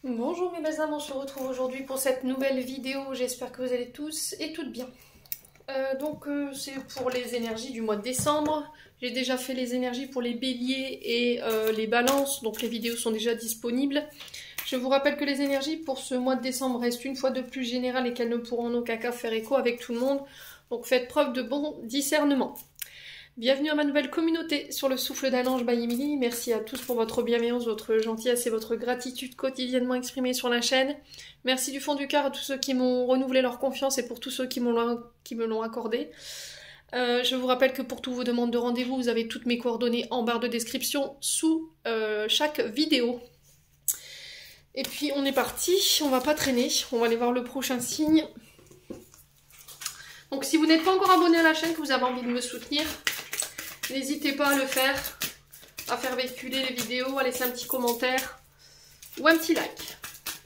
Bonjour mes belles âmes, on se retrouve aujourd'hui pour cette nouvelle vidéo, j'espère que vous allez tous et toutes bien. C'est pour les énergies du mois de décembre, j'ai déjà fait les énergies pour les béliers et les balances, donc les vidéos sont déjà disponibles. Je vous rappelle que les énergies pour ce mois de décembre restent une fois de plus générales et qu'elles ne pourront en aucun cas faire écho avec tout le monde, donc faites preuve de bon discernement. Bienvenue à ma nouvelle communauté sur le souffle d'un ange by Emily. Merci à tous pour votre bienveillance, votre gentillesse et votre gratitude quotidiennement exprimée sur la chaîne. Merci du fond du cœur à tous ceux qui m'ont renouvelé leur confiance et pour tous ceux qui me l'ont accordé. Je vous rappelle que pour toutes vos demandes de rendez-vous, vous avez toutes mes coordonnées en barre de description sous chaque vidéo. Et puis on est parti, on va pas traîner, on va aller voir le prochain signe. Donc si vous n'êtes pas encore abonné à la chaîne, que vous avez envie de me soutenir, n'hésitez pas à le faire, à faire véhiculer les vidéos, à laisser un petit commentaire ou un petit like.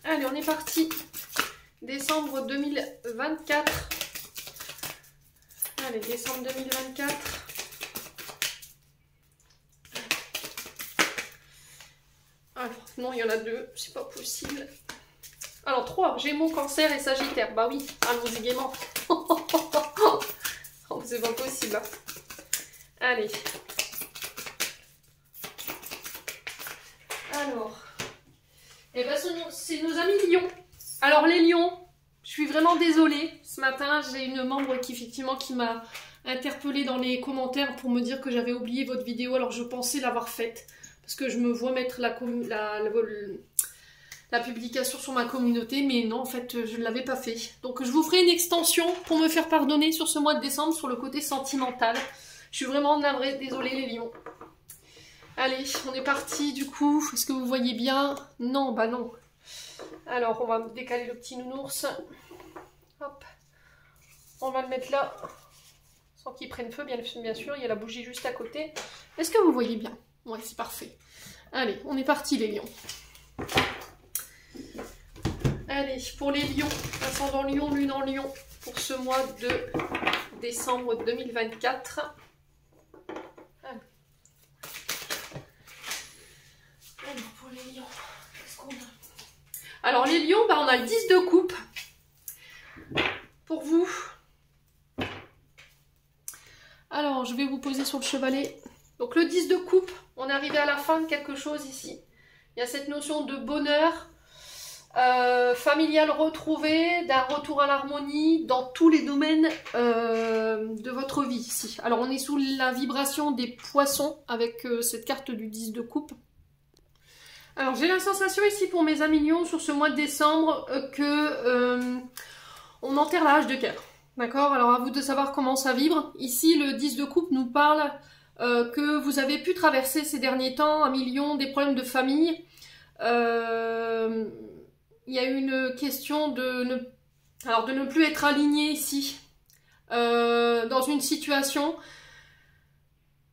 Allez, on est parti. Décembre 2024. Allez, décembre 2024. Alors, non, il y en a deux, c'est pas possible. Alors, 3, Gémeaux, Cancer et Sagittaire. Bah oui, allons-y gaiement. Oh, c'est pas possible. Allez. Alors. Eh ben, c'est nos amis lions. Alors, les lions, je suis vraiment désolée. Ce matin, j'ai une membre qui m'a interpellée dans les commentaires pour me dire que j'avais oublié votre vidéo. Alors, je pensais l'avoir faite. Parce que je me vois mettre la publication sur ma communauté. Mais non, en fait, je ne l'avais pas fait. Donc, je vous ferai une extension pour me faire pardonner sur ce mois de décembre sur le côté sentimental. Je suis vraiment navrée, désolée les lions. Allez, on est parti du coup. Est-ce que vous voyez bien? Non, bah non. Alors, on va décaler le petit nounours. Hop. On va le mettre là. Sans qu'il prenne feu, bien sûr. Il y a la bougie juste à côté. Est-ce que vous voyez bien? Ouais, c'est parfait. Allez, on est parti les lions. Allez, pour les lions, ascendant lion, lune en lion, pour ce mois de décembre 2024. Alors, pour les lions, qu'est-ce qu'on a? Alors, les lions, bah, on a le 10 de coupe. Pour vous. Alors, je vais vous poser sur le chevalet. Donc, le 10 de coupe, on est arrivé à la fin de quelque chose ici. Il y a cette notion de bonheur familial retrouvé, d'un retour à l'harmonie dans tous les domaines de votre vie ici. Alors, on est sous la vibration des poissons avec cette carte du 10 de coupe. Alors, j'ai la sensation ici pour mes amis lions sur ce mois de décembre que on enterre la hache de cœur. D'accord? Alors, à vous de savoir comment ça vibre. Ici, le 10 de coupe nous parle que vous avez pu traverser ces derniers temps, amis lions, des problèmes de famille. Il y a une question de ne plus être aligné ici dans une situation.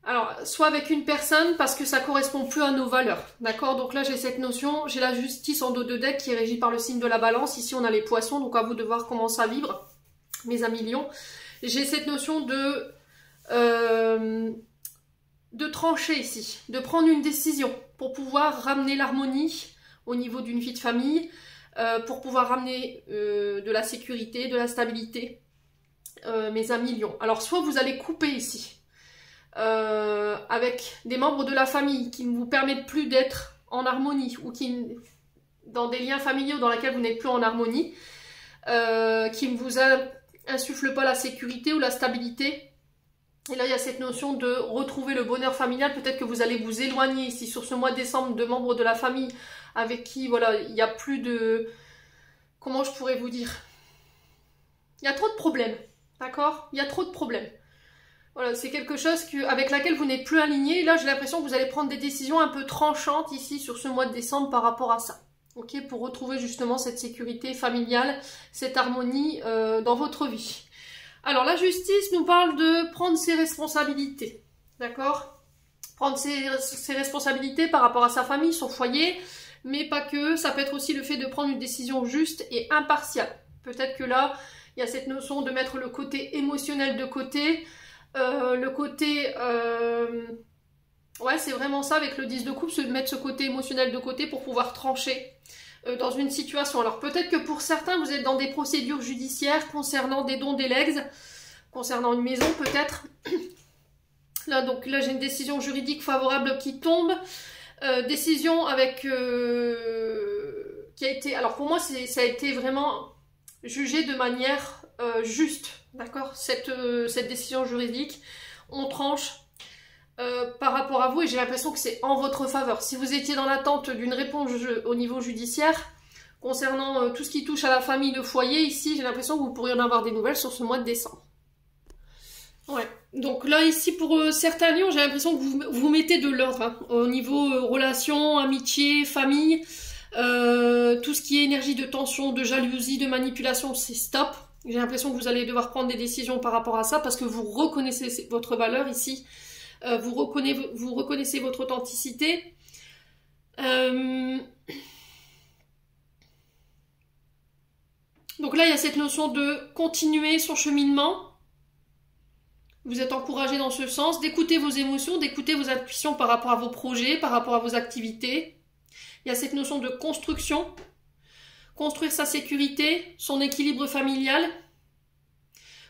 Alors, soit avec une personne parce que ça correspond plus à nos valeurs, d'accord? Donc là, j'ai cette notion, j'ai la justice en dos de deck qui est régie par le signe de la balance. Ici, on a les poissons, donc à vous de voir comment ça vibre, mes amis lions. J'ai cette notion de trancher ici, de prendre une décision pour pouvoir ramener l'harmonie au niveau d'une vie de famille, pour pouvoir ramener de la sécurité, de la stabilité, mes amis lions. Alors, soit vous allez couper ici, avec des membres de la famille qui ne vous permettent plus d'être en harmonie ou qui dans des liens familiaux dans lesquels vous n'êtes plus en harmonie, qui ne vous insufflent pas la sécurité ou la stabilité. Et là, il y a cette notion de retrouver le bonheur familial. Peut-être que vous allez vous éloigner ici sur ce mois de décembre de membres de la famille avec qui, voilà, il n'y a plus de... Comment je pourrais vous dire? Il y a trop de problèmes, d'accord? Il y a trop de problèmes. Voilà, c'est quelque chose avec laquelle vous n'êtes plus aligné. Et là, j'ai l'impression que vous allez prendre des décisions un peu tranchantes ici sur ce mois de décembre par rapport à ça. Ok, pour retrouver justement cette sécurité familiale, cette harmonie dans votre vie. Alors, la justice nous parle de prendre ses responsabilités. D'accord? Prendre ses responsabilités par rapport à sa famille, son foyer, mais pas que. Ça peut être aussi le fait de prendre une décision juste et impartiale. Peut-être que là, il y a cette notion de mettre le côté émotionnel de côté. Le côté... ouais, c'est vraiment ça avec le 10 de coupe, se mettre ce côté émotionnel de côté pour pouvoir trancher dans une situation. Alors peut-être que pour certains, vous êtes dans des procédures judiciaires concernant des dons d'elegs, concernant une maison peut-être. Là, donc là, j'ai une décision juridique favorable qui tombe. Décision avec... qui a été... Alors pour moi, ça a été vraiment jugé de manière juste, d'accord, cette décision juridique. On tranche par rapport à vous et j'ai l'impression que c'est en votre faveur. Si vous étiez dans l'attente d'une réponse au niveau judiciaire, concernant tout ce qui touche à la famille, le foyer, ici, j'ai l'impression que vous pourriez en avoir des nouvelles sur ce mois de décembre. Ouais, donc là ici pour certains lions, j'ai l'impression que vous mettez de l'ordre hein, au niveau relations, amitié, famille, tout ce qui est énergie de tension, de jalousie, de manipulation, c'est stop. J'ai l'impression que vous allez devoir prendre des décisions par rapport à ça parce que vous reconnaissez votre valeur ici, vous reconnaissez votre authenticité. Donc là il y a cette notion de continuer son cheminement. Vous êtes encouragé dans ce sens, d'écouter vos émotions, d'écouter vos intuitions par rapport à vos projets, par rapport à vos activités. Il y a cette notion de construction, construire sa sécurité, son équilibre familial.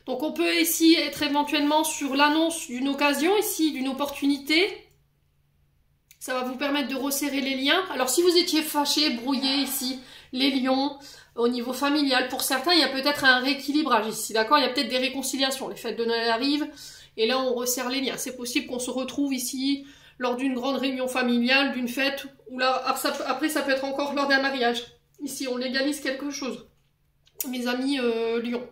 Donc on peut ici être éventuellement sur l'annonce d'une occasion, ici d'une opportunité. Ça va vous permettre de resserrer les liens. Alors si vous étiez fâché, brouillé ici, les lions, au niveau familial, pour certains, il y a peut-être un rééquilibrage ici, d'accord? Il y a peut-être des réconciliations. Les fêtes de Noël arrivent et là, on resserre les liens. C'est possible qu'on se retrouve ici lors d'une grande réunion familiale, d'une fête, ou là, après, ça peut être encore lors d'un mariage. Ici, on légalise quelque chose. Mes amis lions.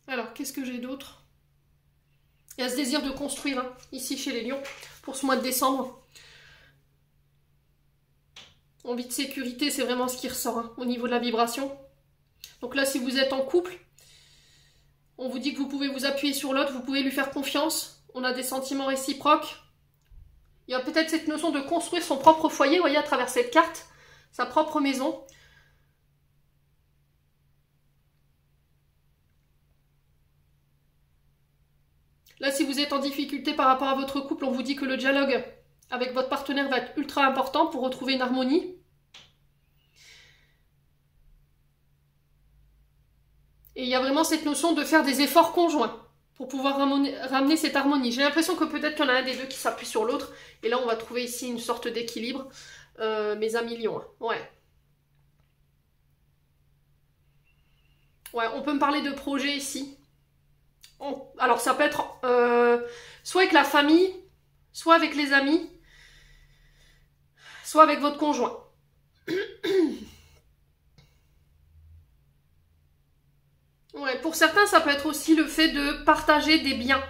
Alors, qu'est-ce que j'ai d'autre? Il y a ce désir de construire, hein, ici, chez les lions, pour ce mois de décembre. Envie de sécurité, c'est vraiment ce qui ressort hein, au niveau de la vibration. Donc là, si vous êtes en couple, on vous dit que vous pouvez vous appuyer sur l'autre, vous pouvez lui faire confiance. On a des sentiments réciproques. Il y a peut-être cette notion de construire son propre foyer, vous voyez, à travers cette carte, sa propre maison. Là, si vous êtes en difficulté par rapport à votre couple, on vous dit que le dialogue avec votre partenaire va être ultra important pour retrouver une harmonie. Et il y a vraiment cette notion de faire des efforts conjoints pour pouvoir ramener cette harmonie. J'ai l'impression que peut-être qu'il y en a un des deux qui s'appuie sur l'autre. Et là, on va trouver ici une sorte d'équilibre. Mes amis lions. Hein. Ouais. Ouais, on peut me parler de projet ici. Alors, ça peut être soit avec la famille, soit avec les amis, soit avec votre conjoint. Ouais, pour certains, ça peut être aussi le fait de partager des biens.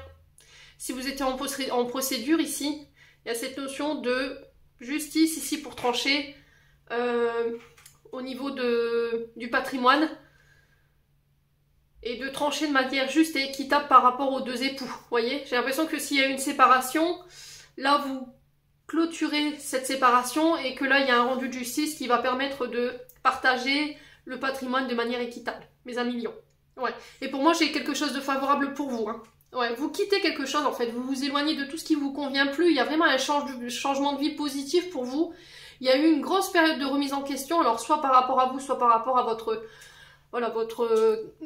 Si vous étiez en procédure ici, il y a cette notion de justice ici pour trancher au niveau du patrimoine et de trancher de manière juste et équitable par rapport aux deux époux. Vous voyez, j'ai l'impression que s'il y a une séparation, là vous clôturez cette séparation et que là il y a un rendu de justice qui va permettre de partager le patrimoine de manière équitable. Mes amis lions. Ouais. Et pour moi, j'ai quelque chose de favorable pour vous. Hein. Ouais, vous quittez quelque chose en fait, vous vous éloignez de tout ce qui vous convient plus. Il y a vraiment un changement de vie positif pour vous. Il y a eu une grosse période de remise en question, alors soit par rapport à vous, soit par rapport à votre, voilà,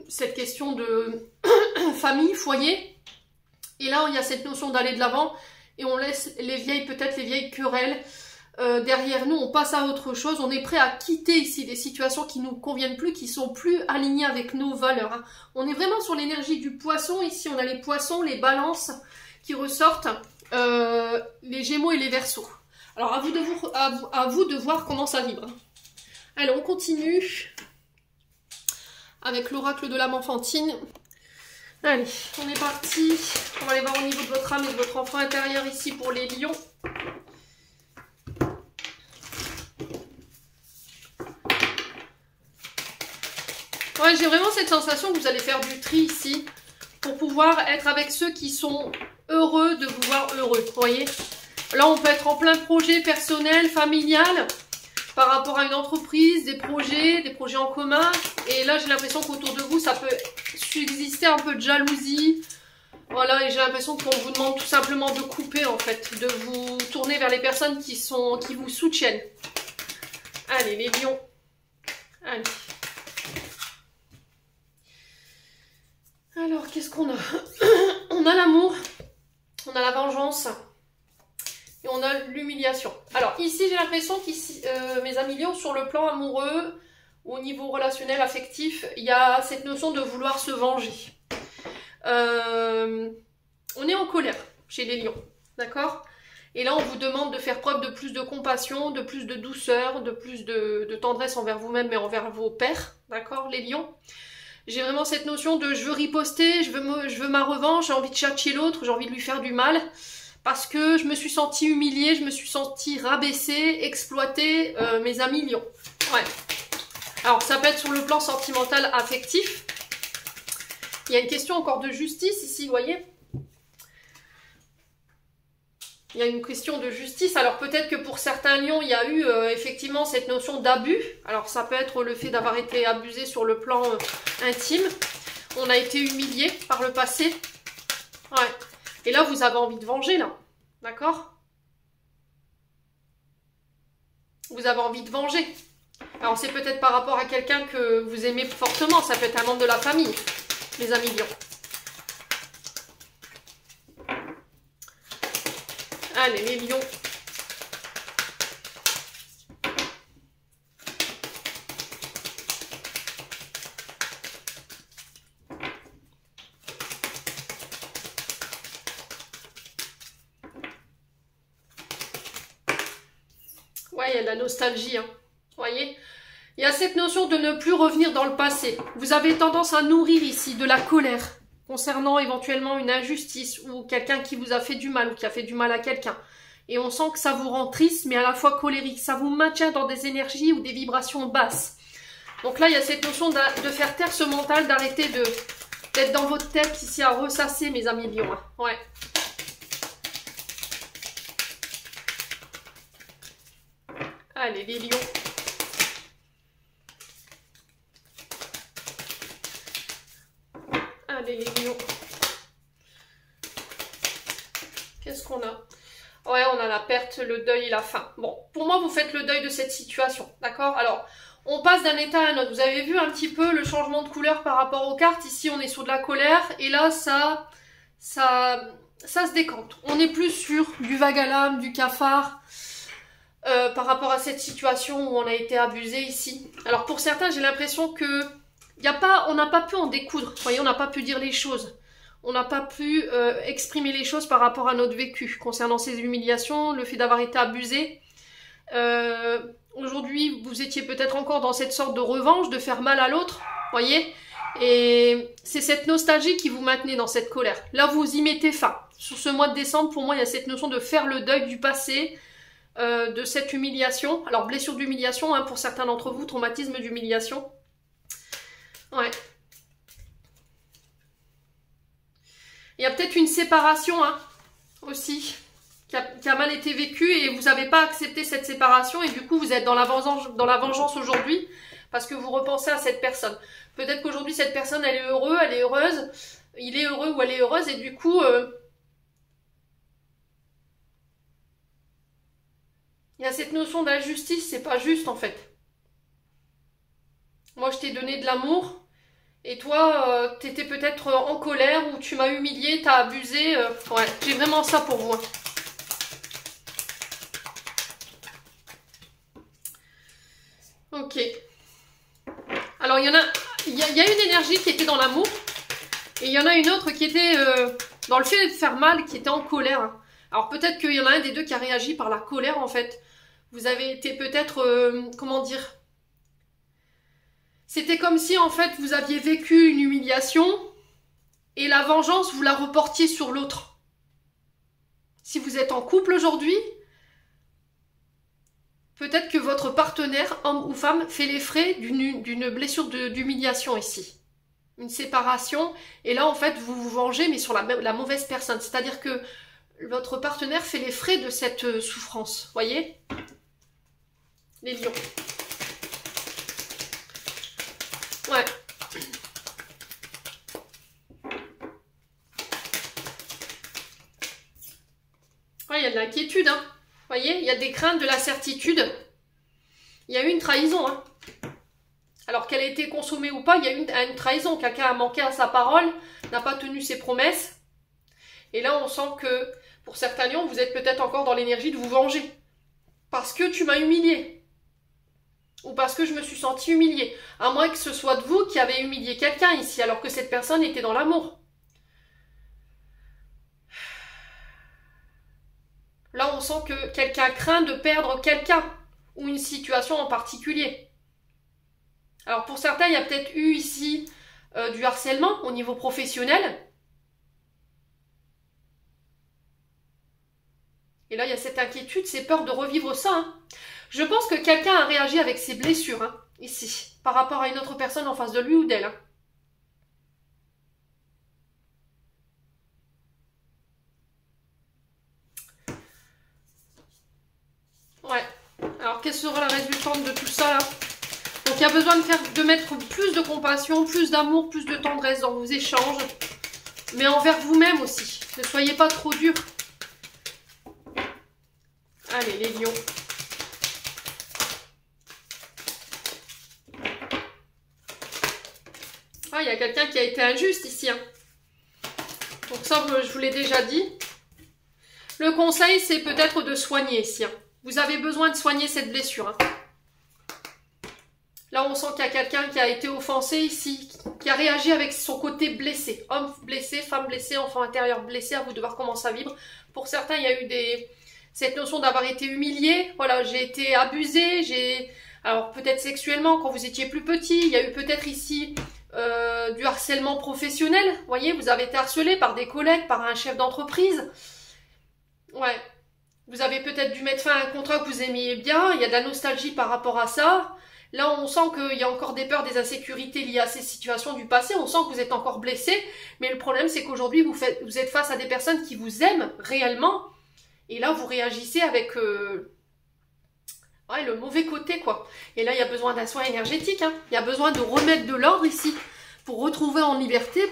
cette question de famille, foyer. Et là, il y a cette notion d'aller de l'avant et on laisse les vieilles querelles derrière nous, on passe à autre chose, on est prêt à quitter ici des situations qui nous conviennent plus, qui sont plus alignées avec nos valeurs. Hein. On est vraiment sur l'énergie du poisson, ici on a les poissons, les balances qui ressortent, les gémeaux et les verseaux. Alors à vous de voir comment ça vibre. Allez, on continue avec l'oracle de l'âme enfantine. Allez, on est parti, on va aller voir au niveau de votre âme et de votre enfant intérieur ici pour les lions. Ouais, j'ai vraiment cette sensation que vous allez faire du tri ici pour pouvoir être avec ceux qui sont heureux de vous voir heureux, vous voyez. Là, on peut être en plein projet personnel, familial, par rapport à une entreprise, des projets en commun. Et là, j'ai l'impression qu'autour de vous, ça peut subsister un peu de jalousie. Voilà, et j'ai l'impression qu'on vous demande tout simplement de couper, en fait. De vous tourner vers les personnes qui vous soutiennent. Allez, les lions. Allez. Alors, qu'est-ce qu'on a? On a l'amour, on a la vengeance et on a l'humiliation. Alors, ici, j'ai l'impression que mes amis lions, sur le plan amoureux, au niveau relationnel, affectif, il y a cette notion de vouloir se venger. On est en colère chez les lions, d'accord? Et là, on vous demande de faire preuve de plus de compassion, de plus de douceur, de plus de tendresse envers vous-même et envers vos pairs, d'accord, les lions? J'ai vraiment cette notion de je veux riposter, je veux ma revanche, j'ai envie de châtier l'autre, j'ai envie de lui faire du mal, parce que je me suis sentie humiliée, je me suis sentie rabaissée, exploitée, mes amis lions. Ouais. Alors, ça peut être sur le plan sentimental, affectif. Il y a une question encore de justice ici, vous voyez? Il y a une question de justice. Alors peut-être que pour certains lions, il y a eu effectivement cette notion d'abus. Alors ça peut être le fait d'avoir été abusé sur le plan intime. On a été humilié par le passé. Ouais. Et là, vous avez envie de venger, là. D'accord? Vous avez envie de venger. Alors c'est peut-être par rapport à quelqu'un que vous aimez fortement. Ça peut être un membre de la famille, les amis lions. Allez, les lions. Ouais, il y a de la nostalgie, hein. Vous voyez? Il y a cette notion de ne plus revenir dans le passé. Vous avez tendance à nourrir ici de la colère concernant éventuellement une injustice ou quelqu'un qui vous a fait du mal ou qui a fait du mal à quelqu'un. Et on sent que ça vous rend triste, mais à la fois colérique. Ça vous maintient dans des énergies ou des vibrations basses. Donc là, il y a cette notion de faire taire ce mental, d'arrêter d'être dans votre tête ici à ressasser, mes amis lions. Ouais. Allez, les lions. Allez, les lions. Qu'est-ce qu'on a? Ouais, on a la perte, le deuil et la fin. Bon, pour moi, vous faites le deuil de cette situation, d'accord? Alors, on passe d'un état à un autre. Vous avez vu un petit peu le changement de couleur par rapport aux cartes. Ici, on est sur de la colère. Et là, ça se décante. On n'est plus sur du vague à l'âme, du cafard, par rapport à cette situation où on a été abusé ici. Alors, pour certains, j'ai l'impression que on n'a pas pu en découdre. Vous voyez, on n'a pas pu dire les choses. On n'a pas pu exprimer les choses par rapport à notre vécu concernant ces humiliations, le fait d'avoir été abusé. Aujourd'hui, vous étiez peut-être encore dans cette sorte de revanche, de faire mal à l'autre, voyez. Et c'est cette nostalgie qui vous maintenait dans cette colère. Là, vous y mettez fin. Sur ce mois de décembre, pour moi, il y a cette notion de faire le deuil du passé, de cette humiliation. Alors, blessure d'humiliation, hein, pour certains d'entre vous, traumatisme d'humiliation. Ouais. Il y a peut-être une séparation, hein, aussi, qui a mal été vécue et vous n'avez pas accepté cette séparation et du coup vous êtes dans la vengeance aujourd'hui parce que vous repensez à cette personne. Peut-être qu'aujourd'hui cette personne elle est heureuse, il est heureux ou elle est heureuse et du coup il y a cette notion d'injustice, c'est pas juste en fait. Moi je t'ai donné de l'amour. Et toi, t'étais peut-être en colère ou tu m'as humilié, t'as abusé. Ouais, j'ai vraiment ça pour vous. Ok. Alors, il y a une énergie qui était dans l'amour. Et il y en a une autre qui était dans le fait de faire mal, qui était en colère. Alors, peut-être qu'il y en a un des deux qui a réagi par la colère, en fait. Vous avez été peut-être, comment dire... C'était comme si, en fait, vous aviez vécu une humiliation et la vengeance, vous la reportiez sur l'autre. Si vous êtes en couple aujourd'hui, peut-être que votre partenaire, homme ou femme, fait les frais d'une blessure d'humiliation ici. Une séparation. Et là, en fait, vous vous vengez, mais sur la mauvaise personne. C'est-à-dire que votre partenaire fait les frais de cette souffrance. Voyez? Les lions. Ouais. de l'inquiétude. Hein. Vous voyez, il y a des craintes, de l'incertitude. Il y a eu une trahison. Hein. Alors qu'elle a été consommée ou pas, il y a eu une trahison. Quelqu'un a manqué à sa parole, n'a pas tenu ses promesses. Et là, on sent que, pour certains lions, vous êtes peut-être encore dans l'énergie de vous venger. Parce que tu m'as humilié. Ou parce que je me suis sentie humiliée. À moins que ce soit de vous qui avez humilié quelqu'un ici, alors que cette personne était dans l'amour. Là, on sent que quelqu'un craint de perdre quelqu'un, ou une situation en particulier. Alors pour certains, il y a peut-être eu ici du harcèlement au niveau professionnel. Et là, il y a cette inquiétude, ces peurs de revivre ça. Hein. Je pense que quelqu'un a réagi avec ses blessures, hein, ici, par rapport à une autre personne en face de lui ou d'elle. Hein. Ouais. Alors, quelle sera la résultante de tout ça, là? Donc, il y a besoin de mettre plus de compassion, plus d'amour, plus de tendresse dans vos échanges. Mais envers vous-même aussi. Ne soyez pas trop dur. Allez, les lions. Ah, il y a quelqu'un qui a été injuste ici. Hein. Donc ça, je vous l'ai déjà dit. Le conseil, c'est peut-être de soigner ici. Hein. Vous avez besoin de soigner cette blessure. Hein. Là, on sent qu'il y a quelqu'un qui a été offensé ici, qui a réagi avec son côté blessé. Homme blessé, femme blessée, enfant intérieur blessé, à vous de voir comment ça vibre. Pour certains, il y a eu cette notion d'avoir été humilié. Voilà, j'ai été abusé, alors peut-être sexuellement quand vous étiez plus petit. Il y a eu peut-être ici du harcèlement professionnel. Vous voyez, vous avez été harcelé par des collègues, par un chef d'entreprise. Ouais. Vous avez peut-être dû mettre fin à un contrat que vous aimiez bien. Il y a de la nostalgie par rapport à ça. Là, on sent qu'il y a encore des peurs, des insécurités liées à ces situations du passé. On sent que vous êtes encore blessé. Mais le problème, c'est qu'aujourd'hui, vous êtes face à des personnes qui vous aiment réellement. Et là, vous réagissez avec le mauvais côté, quoi. Et là, il y a besoin d'un soin énergétique. Hein. Il y a besoin de remettre de l'ordre ici pour retrouver en liberté.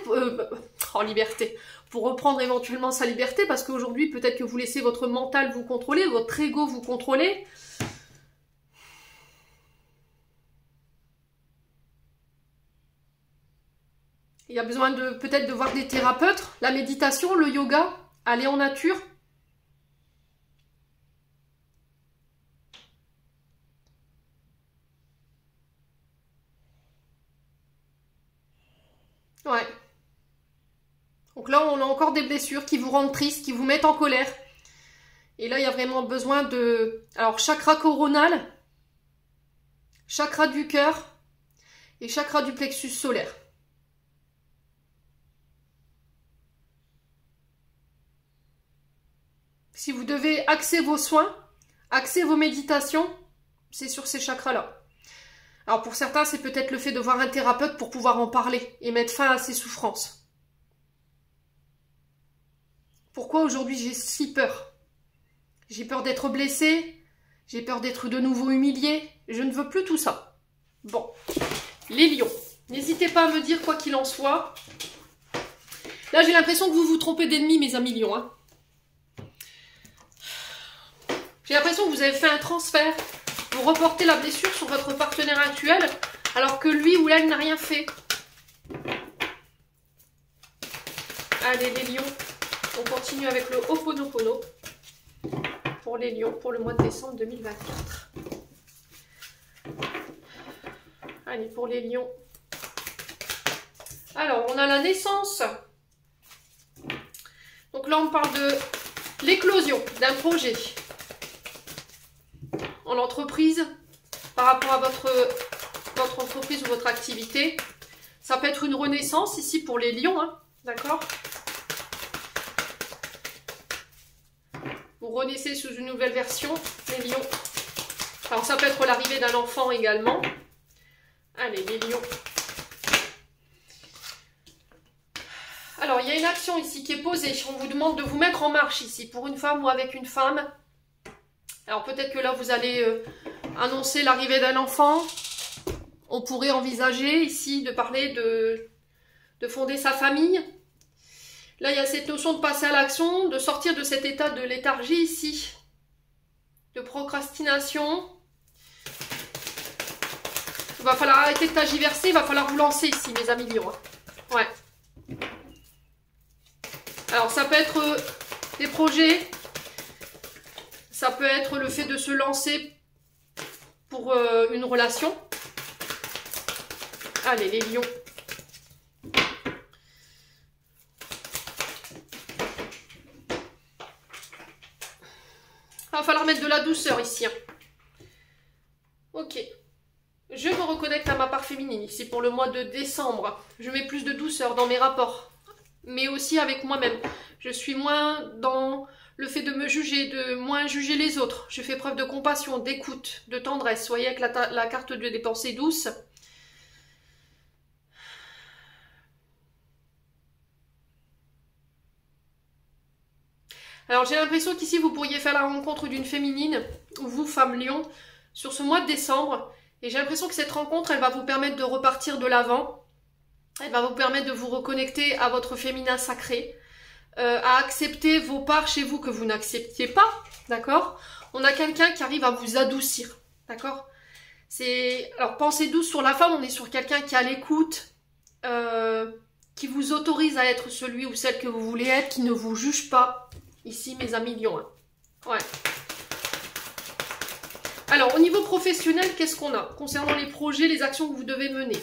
Pour reprendre éventuellement sa liberté. Parce qu'aujourd'hui, peut-être que vous laissez votre mental vous contrôler, votre ego vous contrôler. Il y a besoin peut-être de voir des thérapeutes, la méditation, le yoga, aller en nature. Ouais. Donc là, on a encore des blessures qui vous rendent triste, qui vous mettent en colère. Et là, il y a vraiment besoin de... Alors, chakra coronal, chakra du cœur et chakra du plexus solaire. Si vous devez axer vos soins, axer vos méditations, c'est sur ces chakras-là. Alors pour certains, c'est peut-être le fait de voir un thérapeute pour pouvoir en parler et mettre fin à ces souffrances. Pourquoi aujourd'hui j'ai si peur? J'ai peur d'être blessée, j'ai peur d'être de nouveau humiliée, je ne veux plus tout ça. Bon, les lions, n'hésitez pas à me dire quoi qu'il en soit. Là, j'ai l'impression que vous vous trompez d'ennemis, mes amis lions. Hein. J'ai l'impression que vous avez fait un transfert. Vous reportez la blessure sur votre partenaire actuel, alors que lui ou elle n'a rien fait. Allez, les lions, on continue avec le Ho'oponopono pour les lions pour le mois de décembre 2024. Allez, pour les lions. Alors, on a la naissance. Donc là, on parle de l'éclosion d'un projet en entreprise par rapport à votre entreprise ou votre activité. Ça peut être une renaissance ici pour les lions, hein, d'accord? Vous renaissez sous une nouvelle version, les lions. Alors ça peut être l'arrivée d'un enfant également. Allez, les lions. Alors, il y a une action ici qui est posée. On vous demande de vous mettre en marche ici, pour une femme ou avec une femme. Alors, peut-être que là, vous allez annoncer l'arrivée d'un enfant. On pourrait envisager ici de parler de fonder sa famille. Là, il y a cette notion de passer à l'action, de sortir de cet état de léthargie ici, de procrastination. Il va falloir arrêter de tergiverser, il va falloir vous lancer ici, mes amis lions. Ouais. Alors, ça peut être des projets, ça peut être le fait de se lancer pour une relation. Allez, les lions. Il va falloir mettre de la douceur ici. Hein. Ok. Je me reconnecte à ma part féminine ici pour le mois de décembre. Je mets plus de douceur dans mes rapports. Mais aussi avec moi-même. Je suis moins dans le fait de me juger, de moins juger les autres. Je fais preuve de compassion, d'écoute, de tendresse. Vous voyez avec la carte des pensées douces. Alors j'ai l'impression qu'ici vous pourriez faire la rencontre d'une féminine, ou vous, femme lion, sur ce mois de décembre. Et j'ai l'impression que cette rencontre, elle va vous permettre de repartir de l'avant. Elle va vous permettre de vous reconnecter à votre féminin sacré. À accepter vos parts chez vous que vous n'acceptiez pas. D'accord? On a quelqu'un qui arrive à vous adoucir. D'accord? Alors pensée douce sur la femme, on est sur quelqu'un qui est à l'écoute. Qui vous autorise à être celui ou celle que vous voulez être, qui ne vous juge pas. Ici, mes amis lions. Hein. Ouais. Alors, au niveau professionnel, qu'est-ce qu'on a? Concernant les projets, les actions que vous devez mener.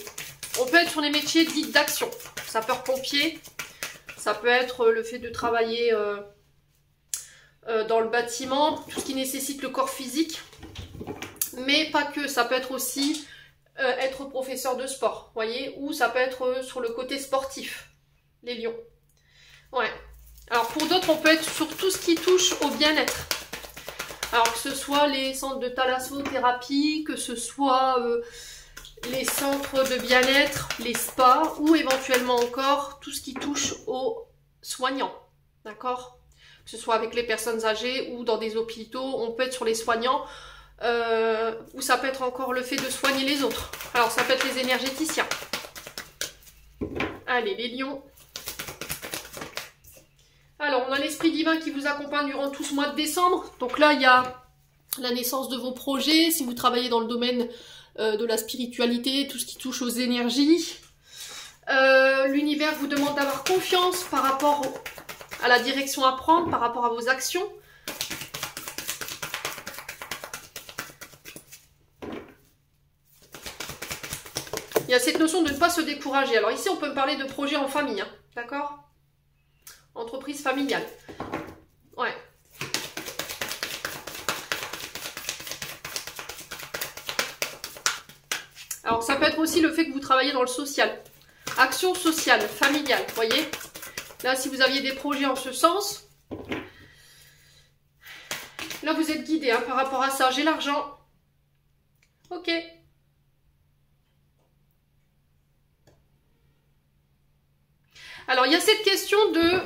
On peut être sur les métiers dits d'action. Sapeur-pompier. Ça peut être le fait de travailler dans le bâtiment. Tout ce qui nécessite le corps physique. Mais pas que. Ça peut être aussi être professeur de sport. Voyez? Ou ça peut être sur le côté sportif. Les lions. Ouais. Alors pour d'autres, on peut être sur tout ce qui touche au bien-être. Alors que ce soit les centres de thalassothérapie, que ce soit les centres de bien-être, les spas, ou éventuellement encore tout ce qui touche aux soignants. D'accord? Que ce soit avec les personnes âgées ou dans des hôpitaux, on peut être sur les soignants, ou ça peut être encore le fait de soigner les autres. Alors ça peut être les énergéticiens. Allez, les lions. Alors, on a l'esprit divin qui vous accompagne durant tout ce mois de décembre. Donc là, il y a la naissance de vos projets. Si vous travaillez dans le domaine de la spiritualité, tout ce qui touche aux énergies. L'univers vous demande d'avoir confiance par rapport à la direction à prendre, par rapport à vos actions. Il y a cette notion de ne pas se décourager. Alors ici, on peut me parler de projets en famille, hein, d'accord ? Entreprise familiale. Ouais. Alors ça peut être aussi le fait que vous travaillez dans le social. Action sociale, familiale, vous voyez. Là, si vous aviez des projets en ce sens, là vous êtes guidé hein, par rapport à ça. J'ai l'argent. Ok. Alors il y a cette question de...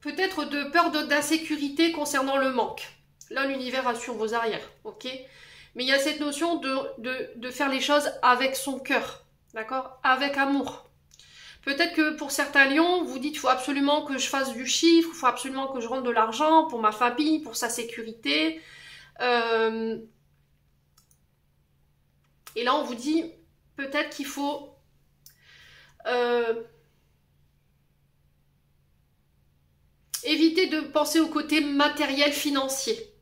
Peut-être de peur d'insécurité concernant le manque. Là, l'univers assure vos arrières, ok? Mais il y a cette notion de faire les choses avec son cœur, d'accord? Avec amour. Peut-être que pour certains lions, vous dites, il faut absolument que je fasse du chiffre, il faut absolument que je rentre de l'argent pour ma famille, pour sa sécurité. Et là, on vous dit, peut-être qu'il faut... éviter de penser au côté matériel financier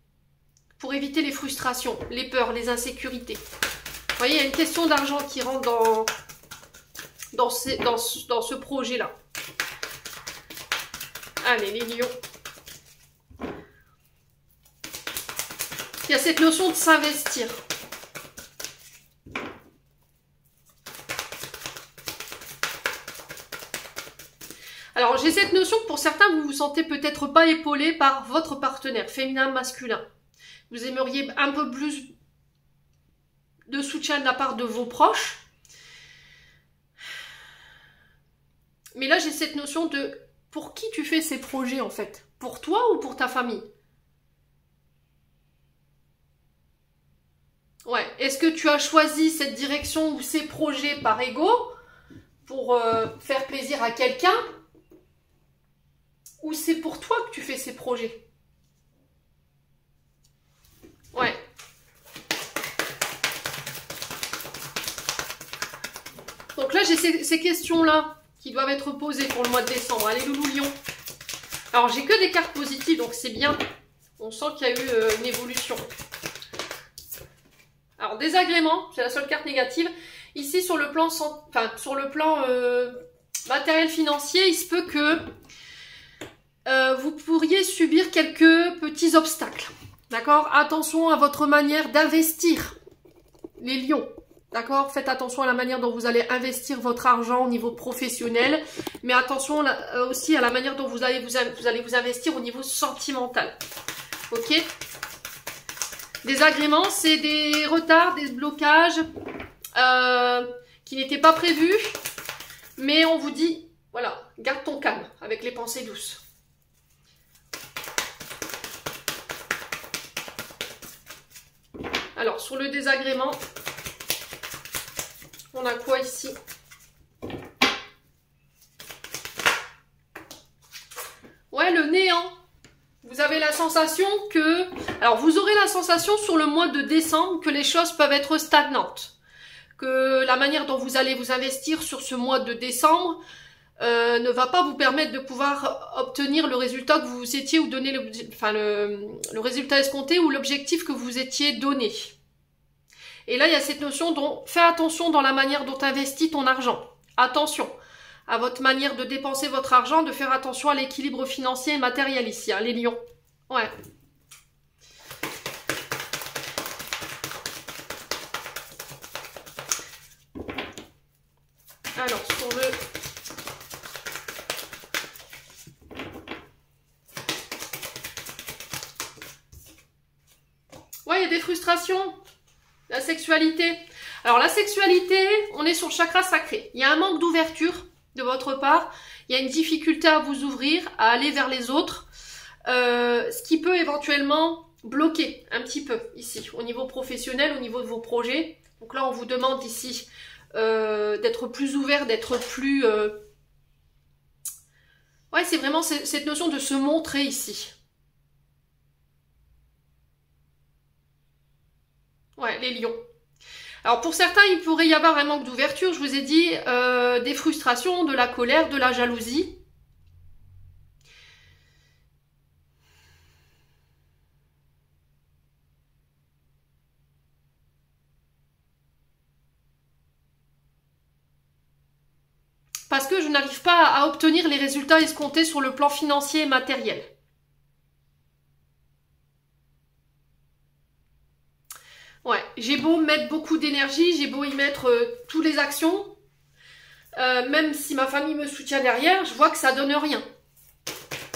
pour éviter les frustrations, les peurs, les insécurités. Vous voyez, il y a une question d'argent qui rentre dans ce projet-là. Allez, les lions. Il y a cette notion de s'investir. Alors, j'ai cette notion que pour certains, vous vous sentez peut-être pas épaulé par votre partenaire, féminin, masculin. Vous aimeriez un peu plus de soutien de la part de vos proches. Mais là, j'ai cette notion de pour qui tu fais ces projets, en fait? Pour toi ou pour ta famille? Ouais. Est-ce que tu as choisi cette direction ou ces projets par ego pour faire plaisir à quelqu'un? Ou c'est pour toi que tu fais ces projets? Ouais. Donc là, j'ai ces questions-là qui doivent être posées pour le mois de décembre. Allez, loulou lion. Alors, j'ai que des cartes positives, donc c'est bien. On sent qu'il y a eu une évolution. Alors, désagrément, c'est la seule carte négative. Ici, sur le plan, matériel financier, il se peut que vous pourriez subir quelques petits obstacles. D'accord? Attention à votre manière d'investir, les lions. D'accord? Faites attention à la manière dont vous allez investir votre argent au niveau professionnel, mais attention aussi à la manière dont vous allez vous investir au niveau sentimental. Ok? Désagréments, c'est des retards, des blocages qui n'étaient pas prévus, mais on vous dit, voilà, garde ton calme avec les pensées douces. Alors, sur le désagrément, on a quoi ici? Ouais, le néant. Vous avez la sensation que... Alors, vous aurez la sensation sur le mois de décembre que les choses peuvent être stagnantes. Que la manière dont vous allez vous investir sur ce mois de décembre ne va pas vous permettre de pouvoir obtenir le résultat que vous étiez ou donner le résultat escompté ou l'objectif que vous étiez donné. Et là, il y a cette notion dont fais attention dans la manière dont tu investis ton argent. Attention à votre manière de dépenser votre argent, de faire attention à l'équilibre financier et matériel ici, hein, les lions. Ouais. Alors, sur le... Ouais, il y a des frustrations. La sexualité. Alors, la sexualité, on est sur le chakra sacré. Il y a un manque d'ouverture de votre part. Il y a une difficulté à vous ouvrir, à aller vers les autres. Ce qui peut éventuellement bloquer un petit peu ici, au niveau professionnel, au niveau de vos projets. Donc là, on vous demande ici d'être plus ouvert, d'être plus... Ouais, c'est vraiment cette notion de se montrer ici. Ouais, les lions. Alors pour certains, il pourrait y avoir un manque d'ouverture, je vous ai dit, des frustrations, de la colère, de la jalousie. Parce que je n'arrive pas à obtenir les résultats escomptés sur le plan financier et matériel. Ouais, j'ai beau mettre beaucoup d'énergie, j'ai beau y mettre toutes les actions, même si ma famille me soutient derrière, je vois que ça donne rien.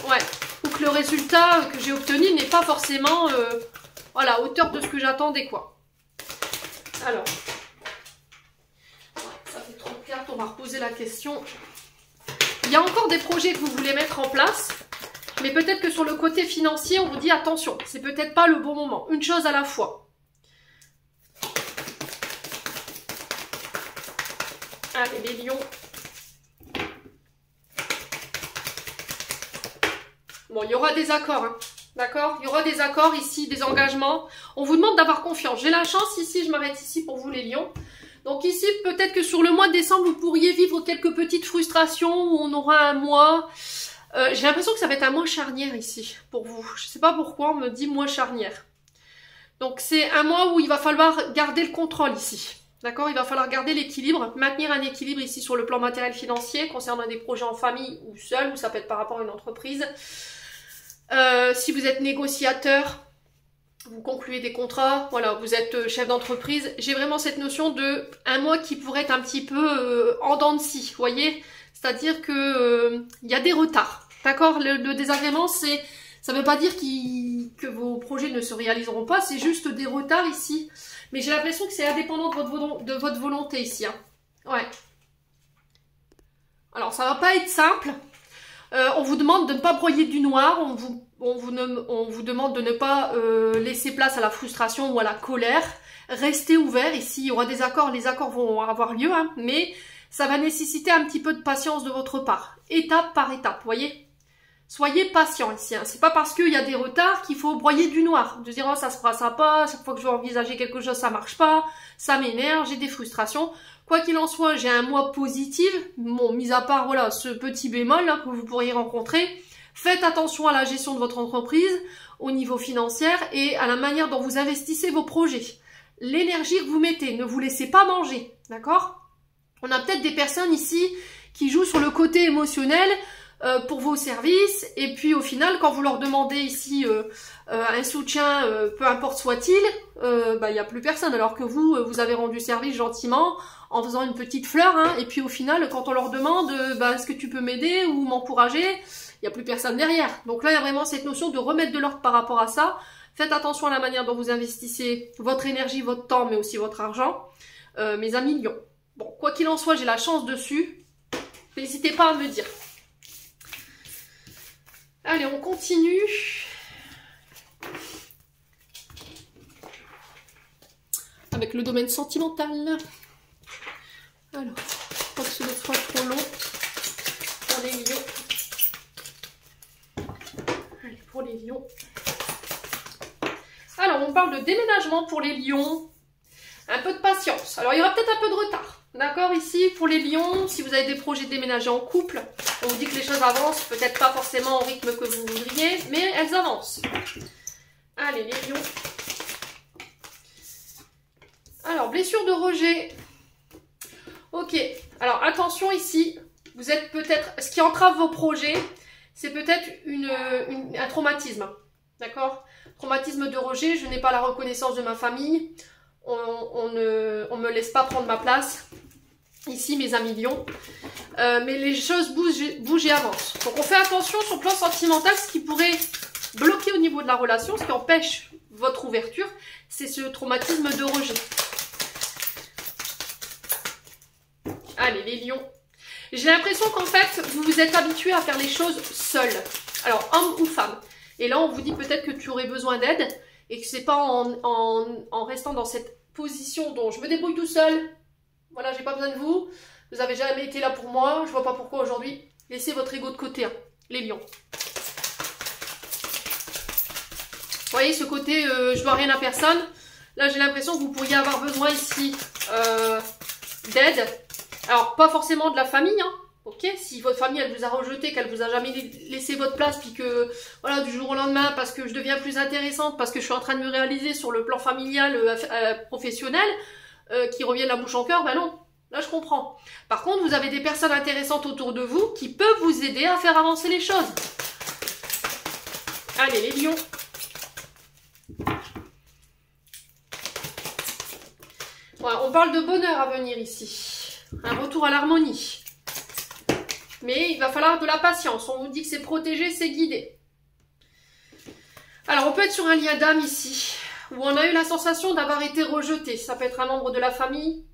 Ouais, ou que le résultat que j'ai obtenu n'est pas forcément voilà, à hauteur de ce que j'attendais, quoi. Alors, ouais, ça fait trop de cartes, on va reposer la question. Il y a encore des projets que vous voulez mettre en place, mais peut-être que sur le côté financier, on vous dit attention, c'est peut-être pas le bon moment, une chose à la fois. Allez, les lions. Bon, il y aura des accords, hein. D'accord? Il y aura des accords ici, des engagements. On vous demande d'avoir confiance. J'ai la chance ici, je m'arrête ici pour vous les lions. Donc ici, peut-être que sur le mois de décembre, vous pourriez vivre quelques petites frustrations où on aura un mois. J'ai l'impression que ça va être un mois charnière ici, pour vous. Je ne sais pas pourquoi, on me dit mois charnière. Donc c'est un mois où il va falloir garder le contrôle ici. D'accord? Il va falloir garder l'équilibre, maintenir un équilibre ici sur le plan matériel financier, concernant des projets en famille ou seul, ou ça peut être par rapport à une entreprise. Si vous êtes négociateur, vous concluez des contrats, voilà, vous êtes chef d'entreprise. J'ai vraiment cette notion de un mois qui pourrait être un petit peu en dents de scie, vous voyez? C'est-à-dire que y a des retards. D'accord? Le désagrément, c'est... Ça ne veut pas dire que vos projets ne se réaliseront pas, c'est juste des retards ici. Mais j'ai l'impression que c'est indépendant de votre volonté ici. Hein. Ouais. Alors, ça va pas être simple. On vous demande de ne pas broyer du noir. On vous demande de ne pas laisser place à la frustration ou à la colère. Restez ouverts. Ici, il y aura des accords. Les accords vont avoir lieu, hein, mais ça va nécessiter un petit peu de patience de votre part. Étape par étape, vous voyez. Soyez patient ici. Hein. C'est pas parce qu'il y a des retards qu'il faut broyer du noir. De dire, oh, ça se passera pas. Chaque fois que je vais envisager quelque chose, ça marche pas. Ça m'énerve. J'ai des frustrations. Quoi qu'il en soit, j'ai un mois positif. Bon, mis à part, voilà, ce petit bémol là, que vous pourriez rencontrer. Faites attention à la gestion de votre entreprise, au niveau financier et à la manière dont vous investissez vos projets. L'énergie que vous mettez, ne vous laissez pas manger, d'accord? On a peut-être des personnes ici qui jouent sur le côté émotionnel pour vos services, et puis au final, quand vous leur demandez ici un soutien, peu importe soit-il, il n'y a plus personne, alors que vous avez rendu service gentiment, en faisant une petite fleur, hein, et puis au final, quand on leur demande, est-ce que tu peux m'aider ou m'encourager, il n'y a plus personne derrière. Donc là, il y a vraiment cette notion de remettre de l'ordre par rapport à ça. Faites attention à la manière dont vous investissez votre énergie, votre temps, mais aussi votre argent. Mes amis lions. Bon, quoi qu'il en soit, j'ai la chance dessus. N'hésitez pas à me dire. Allez, on continue. Avec le domaine sentimental. Alors, pas que ce ne soit trop long pour les lions. Allez, pour les lions. Alors, on parle de déménagement pour les lions. Un peu de patience. Alors, il y aura peut-être un peu de retard. D'accord, ici, pour les lions, si vous avez des projets de déménager en couple, on vous dit que les choses avancent, peut-être pas forcément au rythme que vous voudriez, mais elles avancent. Allez, les lions. Alors, blessure de rejet. Ok, alors attention ici, vous êtes peut-être, ce qui entrave vos projets, c'est peut-être un traumatisme, d'accord? Traumatisme de rejet, je n'ai pas la reconnaissance de ma famille, on me laisse pas prendre ma place, ici mes amis lions, mais les choses bougent et avancent. Donc on fait attention sur le plan sentimental, ce qui pourrait bloquer au niveau de la relation, ce qui empêche votre ouverture, c'est ce traumatisme de rejet. Allez, les lions. J'ai l'impression qu'en fait, vous vous êtes habitué à faire les choses seuls. Alors, homme ou femme. Et là, on vous dit peut-être que tu aurais besoin d'aide et que c'est pas en restant dans cette position dont je me débrouille tout seul. Voilà, j'ai pas besoin de vous. Vous avez jamais été là pour moi. Je vois pas pourquoi aujourd'hui. Laissez votre ego de côté, hein, les lions. Vous voyez, ce côté je dois rien à personne. Là, j'ai l'impression que vous pourriez avoir besoin ici d'aide. Alors, pas forcément de la famille, hein, ok? Si votre famille, elle vous a rejeté, qu'elle vous a jamais laissé votre place, puis que, voilà, du jour au lendemain, parce que je deviens plus intéressante, parce que je suis en train de me réaliser sur le plan familial, professionnel, qui reviennent la bouche en cœur, ben non, là, je comprends. Par contre, vous avez des personnes intéressantes autour de vous qui peuvent vous aider à faire avancer les choses. Allez, les lions. Voilà, on parle de bonheur à venir ici. Un retour à l'harmonie. Mais il va falloir de la patience. On vous dit que c'est protégé, c'est guidé. Alors, on peut être sur un lien d'âme ici, où on a eu la sensation d'avoir été rejeté. Ça peut être un membre de la famille.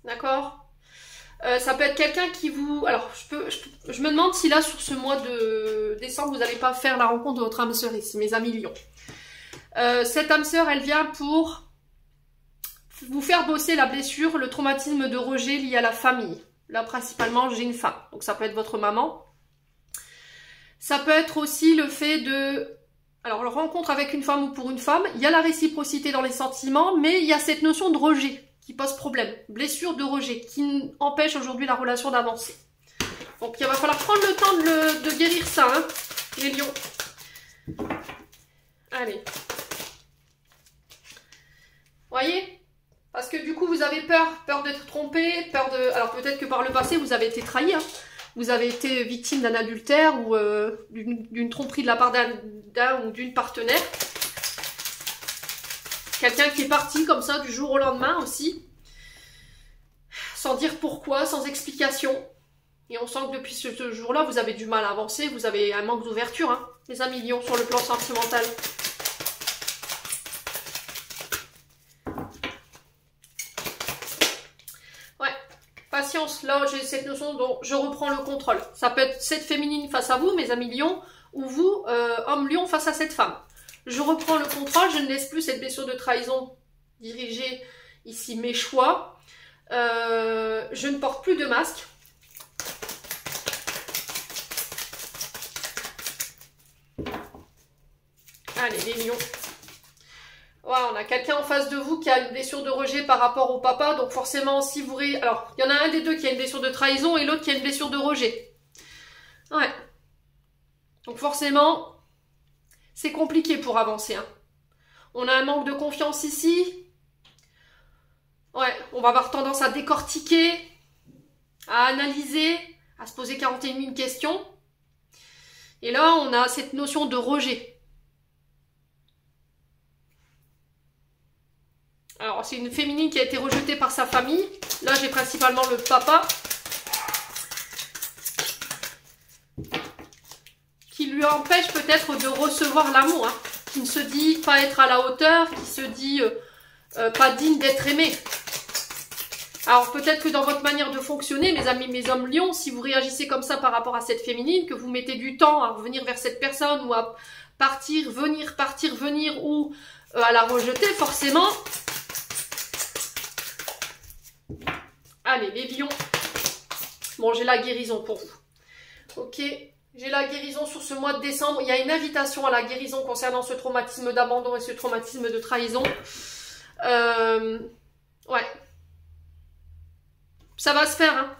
D'accord? Ça peut être quelqu'un qui vous... Alors, je me demande si là, sur ce mois de décembre, vous n'allez pas faire la rencontre de votre âme sœur ici, mes amis lions. Cette âme sœur, elle vient pour vous faire bosser la blessure, le traumatisme de rejet lié à la famille. Là, principalement, j'ai une femme. Donc, ça peut être votre maman. Ça peut être aussi le fait de... Alors, la rencontre avec une femme ou pour une femme, il y a la réciprocité dans les sentiments, mais il y a cette notion de rejet qui pose problème. Blessure de rejet qui empêche aujourd'hui la relation d'avancer. Donc, il va falloir prendre le temps de guérir ça, hein, les lions. Allez. Voyez ? Parce que du coup, vous avez peur d'être trompé, peur de... Alors peut-être que par le passé, vous avez été trahi, hein. Vous avez été victime d'un adultère ou d'une tromperie de la part d'un ou d'une partenaire. Quelqu'un qui est parti comme ça du jour au lendemain aussi. Sans dire pourquoi, sans explication. Et on sent que depuis ce jour-là, vous avez du mal à avancer, vous avez un manque d'ouverture, hein, les amis lions, sur le plan sentimental. Patience, là j'ai cette notion dont je reprends le contrôle. Ça peut être cette féminine face à vous, mes amis lions, ou vous, homme lion, face à cette femme. Je reprends le contrôle, je ne laisse plus cette blessure de trahison diriger ici mes choix. Je ne porte plus de masque. Allez, les lions. Voilà, on a quelqu'un en face de vous qui a une blessure de rejet par rapport au papa. Donc forcément, si vous... Alors, il y en a un des deux qui a une blessure de trahison et l'autre qui a une blessure de rejet. Ouais. Donc forcément, c'est compliqué pour avancer. Hein. On a un manque de confiance ici. Ouais, on va avoir tendance à décortiquer, à analyser, à se poser 41 000 questions. Et là, on a cette notion de rejet. Alors, c'est une féminine qui a été rejetée par sa famille. Là, j'ai principalement le papa. Qui lui empêche peut-être de recevoir l'amour. Hein. Qui ne se dit pas être à la hauteur, qui se dit pas digne d'être aimé. Alors, peut-être que dans votre manière de fonctionner, mes amis, mes hommes lions, si vous réagissez comme ça par rapport à cette féminine, que vous mettez du temps à revenir vers cette personne ou à partir, venir ou à la rejeter, forcément... Allez, les lions. Bon, j'ai la guérison pour vous. Ok, j'ai la guérison sur ce mois de décembre. Il y a une invitation à la guérison concernant ce traumatisme d'abandon et ce traumatisme de trahison. Ouais. Ça va se faire, hein.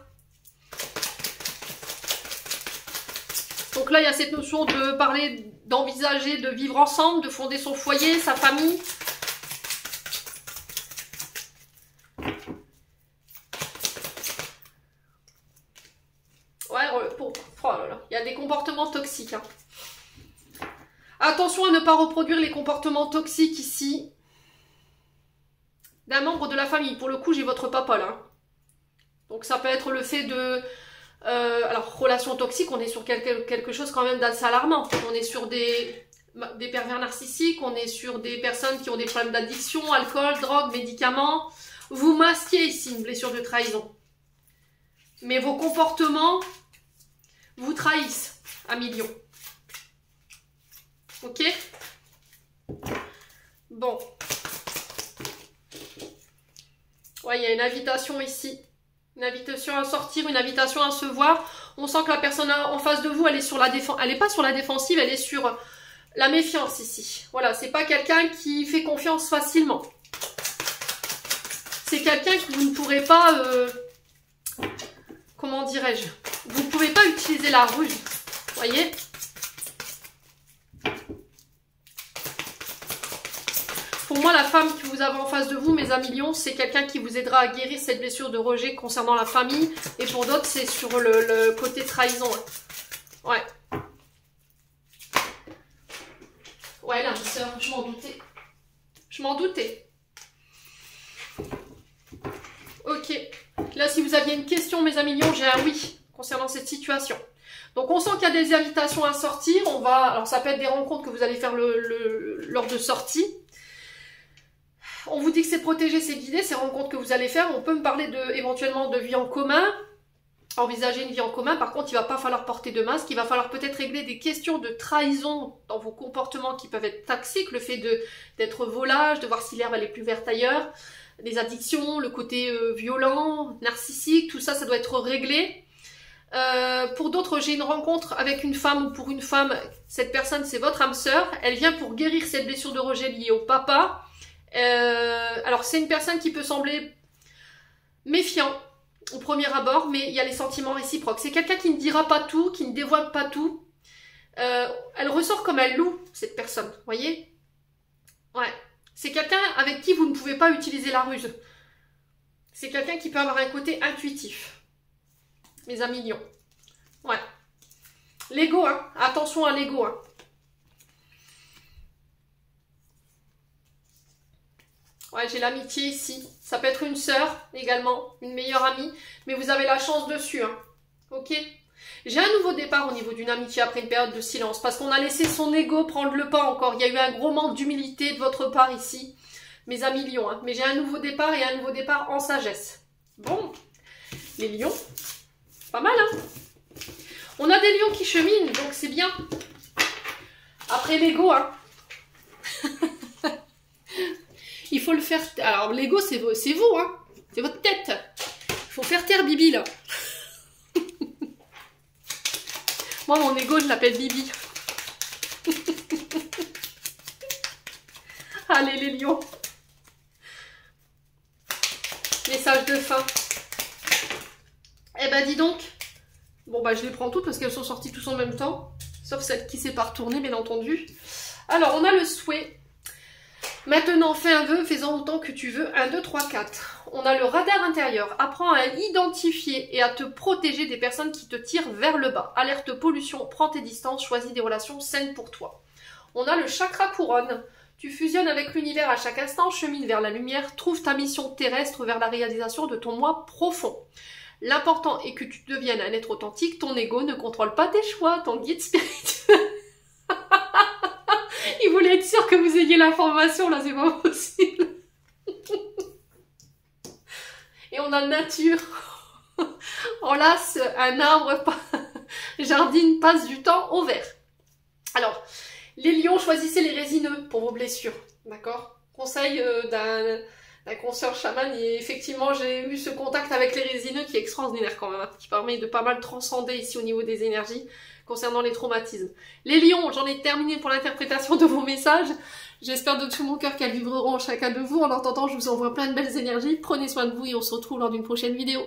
Donc là, il y a cette notion de parler, d'envisager, de vivre ensemble, de fonder son foyer, sa famille. Oh là là, il y a des comportements toxiques. Hein. Attention à ne pas reproduire les comportements toxiques ici d'un membre de la famille. Pour le coup, j'ai votre papa là. Donc ça peut être le fait de... alors, relation toxique, on est sur quelque chose quand même d'assez alarmant. On est sur des pervers narcissiques, on est sur des personnes qui ont des problèmes d'addiction, alcool, drogue, médicaments. Vous masquez ici une blessure de trahison. Mais vos comportements... vous trahissent à millions. Ok? Bon. Ouais, il y a une invitation ici. Une invitation à sortir, une invitation à se voir. On sent que la personne en face de vous, elle est sur la défense. Elle n'est pas sur la défensive, elle est sur la méfiance ici. Voilà, c'est pas quelqu'un qui fait confiance facilement. C'est quelqu'un que vous ne pourrez pas... comment dirais-je? Vous ne pouvez pas utiliser la ruse, voyez? Pour moi, la femme que vous avez en face de vous, mes amis lions, c'est quelqu'un qui vous aidera à guérir cette blessure de rejet concernant la famille. Et pour d'autres, c'est sur le côté trahison. Ouais. Ouais, la sœur, je m'en doutais. Je m'en doutais. Ok. Là, si vous aviez une question, mes amis lions, j'ai un oui concernant cette situation. Donc, on sent qu'il y a des invitations à sortir. On va, alors ça peut être des rencontres que vous allez faire lors de sortie. On vous dit que c'est protégé, c'est guidé, ces rencontres que vous allez faire. On peut me parler éventuellement de vie en commun, envisager une vie en commun. Par contre, il ne va pas falloir porter de masque. Il va falloir peut-être régler des questions de trahison dans vos comportements qui peuvent être toxiques. Le fait d'être volage, de voir si l'herbe elle est plus verte ailleurs. Les addictions, le côté violent, narcissique, tout ça, ça doit être réglé. Pour d'autres, j'ai une rencontre avec une femme ou pour une femme. Cette personne, c'est votre âme sœur. Elle vient pour guérir cette blessure de rejet liée au papa. Alors c'est une personne qui peut sembler méfiant au premier abord, mais il y a les sentiments réciproques. C'est quelqu'un qui ne dira pas tout, qui ne dévoile pas tout. Elle ressort comme un loup, cette personne, voyez? Ouais. C'est quelqu'un avec qui vous ne pouvez pas utiliser la ruse. C'est quelqu'un qui peut avoir un côté intuitif. Mes amis lions. Ouais. L'ego, hein. Attention à l'ego, hein. Ouais, j'ai l'amitié ici. Ça peut être une sœur également, une meilleure amie. Mais vous avez la chance dessus, hein. Ok? J'ai un nouveau départ au niveau d'une amitié après une période de silence. Parce qu'on a laissé son ego prendre le pas encore. Il y a eu un gros manque d'humilité de votre part ici. Mes amis lions, hein. Mais j'ai un nouveau départ et un nouveau départ en sagesse. Bon. Les lions. Pas mal, hein. On a des lions qui cheminent, donc c'est bien. Après l'ego, hein. Il faut le faire... Alors, l'ego, c'est vous, hein. C'est votre tête. Il faut faire taire Bibi, là. Moi, mon ego, je l'appelle Bibi. Allez, les lions. Message de fin. Eh ben, dis donc. Bon, bah, je les prends toutes parce qu'elles sont sorties tous en même temps. Sauf celle qui s'est pas retournée, bien entendu. Alors, on a le souhait. Maintenant, fais un vœu, fais-en autant que tu veux. 1, 2, 3, 4. On a le radar intérieur. Apprends à identifier et à te protéger des personnes qui te tirent vers le bas. Alerte pollution, prends tes distances, choisis des relations saines pour toi. On a le chakra couronne. Tu fusionnes avec l'univers à chaque instant, chemine vers la lumière, trouve ta mission terrestre vers la réalisation de ton moi profond. L'important est que tu deviennes un être authentique, ton ego ne contrôle pas tes choix, ton guide spirituel. Il voulait être sûr que vous ayez l'information, là, c'est pas possible. Et on a nature. Enlace un arbre, jardine, passe du temps au vert. Alors, les lions, choisissez les résineux pour vos blessures, d'accord? Conseil d'un consoeur chaman, et effectivement, j'ai eu ce contact avec les résineux qui est extraordinaire quand même, hein, qui permet de pas mal transcender ici au niveau des énergies concernant les traumatismes. Les lions, j'en ai terminé pour l'interprétation de vos messages. J'espère de tout mon cœur qu'elles vibreront chacun de vous. En attendant, je vous envoie plein de belles énergies. Prenez soin de vous et on se retrouve lors d'une prochaine vidéo.